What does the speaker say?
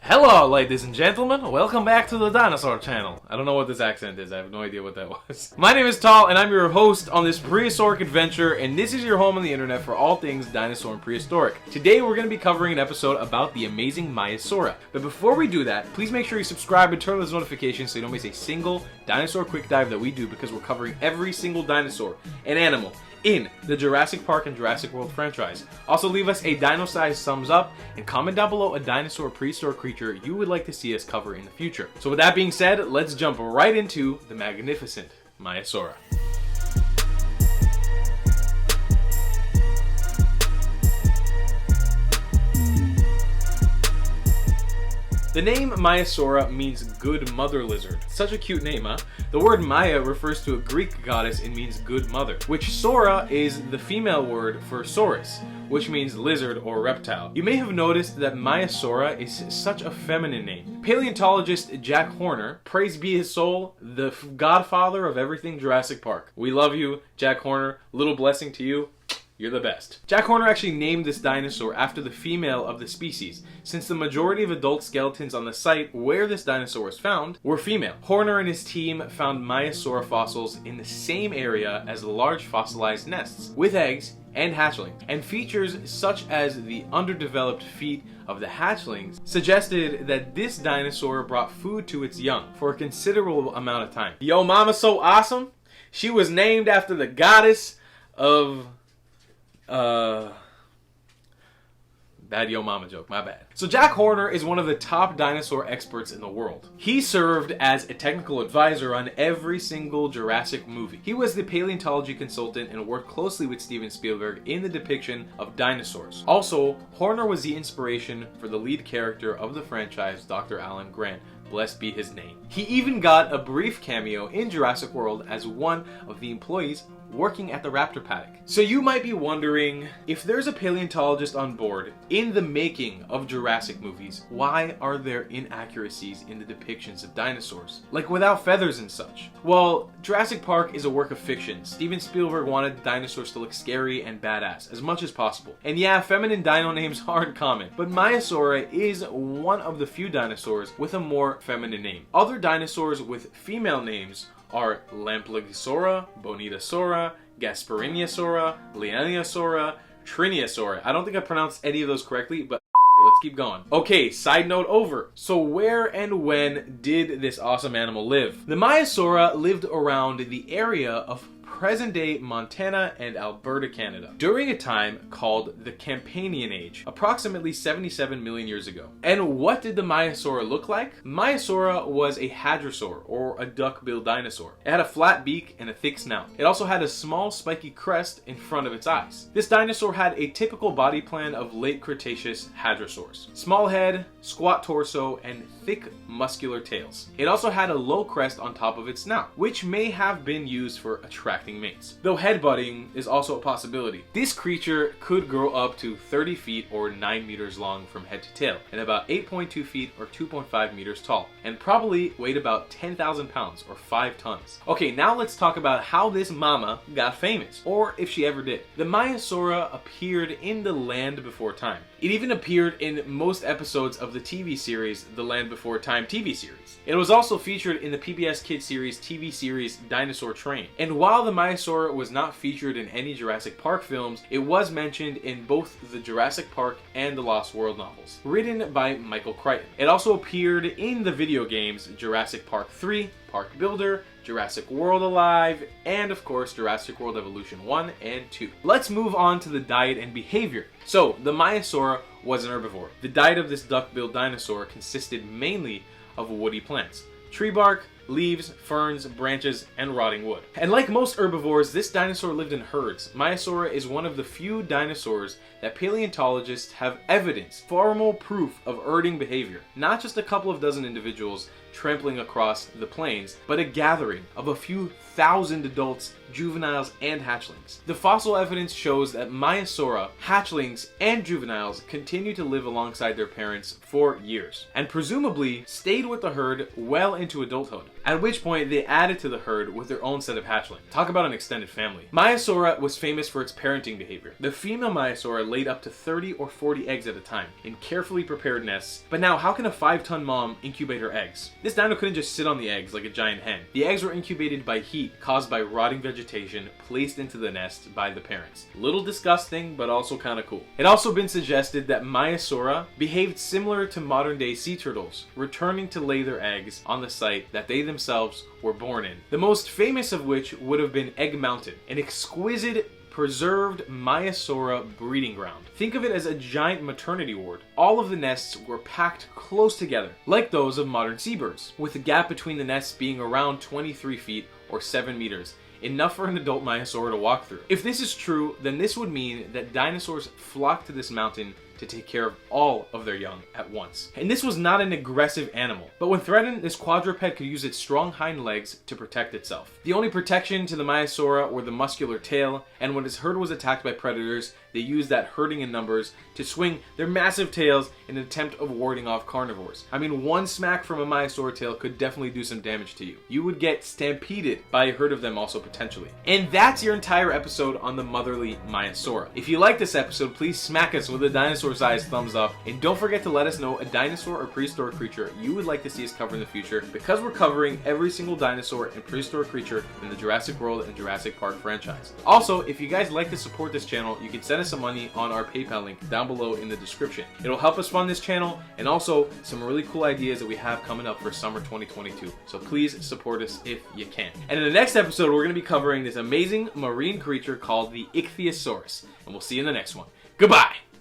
Hello, ladies and gentlemen. Welcome back to the Dinosaur Channel. I don't know what this accent is. I have no idea what that was. My name is Tal, and I'm your host on this prehistoric adventure, and this is your home on the internet for all things dinosaur and prehistoric. Today, we're going to be covering an episode about the amazing Maiasaura. But before we do that, please make sure you subscribe and turn on those notifications so you don't miss a single dinosaur quick dive that we do, because we're covering every single dinosaur and animal in the Jurassic Park and Jurassic World franchise. Also, leave us a dino-sized thumbs up and comment down below a dinosaur prehistoric creature you would like to see us cover in the future. So with that being said, let's jump right into the magnificent Maiasaura. The name Maiasaura means good mother lizard. Such a cute name, huh? The word Maia refers to a Greek goddess and means good mother, which Saura is the female word for saurus, which means lizard or reptile. You may have noticed that Maiasaura is such a feminine name. Paleontologist Jack Horner, praise be his soul, the godfather of everything Jurassic Park. We love you, Jack Horner. Little blessing to you. You're the best. Jack Horner actually named this dinosaur after the female of the species, since the majority of adult skeletons on the site where this dinosaur was found were female. Horner and his team found Maiasaura fossils in the same area as large fossilized nests, with eggs and hatchlings, and features such as the underdeveloped feet of the hatchlings suggested that this dinosaur brought food to its young for a considerable amount of time. Yo mama's so awesome, she was named after the goddess of... bad yo mama joke, my bad. So Jack Horner is one of the top dinosaur experts in the world. He served as a technical advisor on every single Jurassic movie. He was the paleontology consultant and worked closely with Steven Spielberg in the depiction of dinosaurs. Also, Horner was the inspiration for the lead character of the franchise, Dr. Alan Grant. Blessed be his name. He even got a brief cameo in Jurassic World as one of the employees working at the raptor paddock. So you might be wondering, if there's a paleontologist on board in the making of Jurassic movies, why are there inaccuracies in the depictions of dinosaurs? Like without feathers and such? Well, Jurassic Park is a work of fiction. Steven Spielberg wanted dinosaurs to look scary and badass as much as possible. And yeah, feminine dino names aren't common, but Maiasaura is one of the few dinosaurs with a more feminine name. Other dinosaurs with female names are Lampligsaura, Bonitasaura, Gaspariniasaura, Lianiasaura, Triniasaura. I don't think I pronounced any of those correctly, but let's keep going. Okay, side note over. So where and when did this awesome animal live? The Maiasaura lived around the area of present-day Montana and Alberta, Canada, during a time called the Campanian Age, approximately 77 million years ago. And what did the Maiasaura look like? Maiasaura was a hadrosaur, or a duck-billed dinosaur. It had a flat beak and a thick snout. It also had a small spiky crest in front of its eyes. This dinosaur had a typical body plan of late Cretaceous hadrosaurs. Small head, squat torso, and thick muscular tails. It also had a low crest on top of its snout, which may have been used for attracting mates, though headbutting is also a possibility. This creature could grow up to 30 feet or 9 meters long from head to tail, and about 8.2 feet or 2.5 meters tall, and probably weighed about 10,000 pounds or 5 tons. Okay, now let's talk about how this mama got famous, or if she ever did. The Maiasaura appeared in The Land Before Time. It even appeared in most episodes of the TV series The Land Before Time TV series. It was also featured in the PBS Kids series TV series Dinosaur Train. And while the Maiasaura was not featured in any Jurassic Park films, it was mentioned in both the Jurassic Park and the Lost World novels, written by Michael Crichton. It also appeared in the video games Jurassic Park 3, Park Builder, Jurassic World Alive, and of course Jurassic World Evolution 1 and 2. Let's move on to the diet and behavior. So, the Maiasaura was an herbivore. The diet of this duck-billed dinosaur consisted mainly of woody plants, tree bark, leaves, ferns, branches, and rotting wood. And like most herbivores, this dinosaur lived in herds. Maiasaura is one of the few dinosaurs that paleontologists have evidence, formal proof of herding behavior. Not just a couple of dozen individuals trampling across the plains, but a gathering of a few thousand adults, juveniles, and hatchlings. The fossil evidence shows that Maiasaura, hatchlings, and juveniles continue to live alongside their parents for years, and presumably stayed with the herd well into adulthood. at which point they added to the herd with their own set of hatchlings. Talk about an extended family. Maiasaura was famous for its parenting behavior. The female Maiasaura laid up to 30 or 40 eggs at a time in carefully prepared nests. But now, how can a 5-ton mom incubate her eggs? This dino couldn't just sit on the eggs like a giant hen. The eggs were incubated by heat caused by rotting vegetation placed into the nest by the parents. Little disgusting, but also kind of cool. It also been suggested that Maiasaura behaved similar to modern day sea turtles, returning to lay their eggs on the site that they themselves were born in. The most famous of which would have been Egg Mountain, an exquisite preserved Maiasaura breeding ground. Think of it as a giant maternity ward. All of the nests were packed close together, like those of modern seabirds, with a gap between the nests being around 23 feet or 7 meters, enough for an adult Maiasaura to walk through. If this is true, then this would mean that dinosaurs flocked to this mountain to take care of all of their young at once. And this was not an aggressive animal, but when threatened, this quadruped could use its strong hind legs to protect itself. The only protection to the Maiasaura were the muscular tail, and when its herd was attacked by predators, they used that herding in numbers to swing their massive tails in an attempt of warding off carnivores. I mean, one smack from a Maiasaur tail could definitely do some damage to you. You would get stampeded by a herd of them also potentially. And that's your entire episode on the motherly Maiasaura. If you like this episode, please smack us with a dinosaur-sized thumbs up, and don't forget to let us know a dinosaur or prehistoric creature you would like to see us cover in the future, because we're covering every single dinosaur and prehistoric creature in the Jurassic World and Jurassic Park franchise. Also, if you guys like to support this channel, you can send us some money on our PayPal link down below in the description. It'll help us fund this channel and also some really cool ideas that we have coming up for summer 2022. So please support us if you can. And in the next episode, we're going to be covering this amazing marine creature called the Ichthyosaurus. And we'll see you in the next one. Goodbye!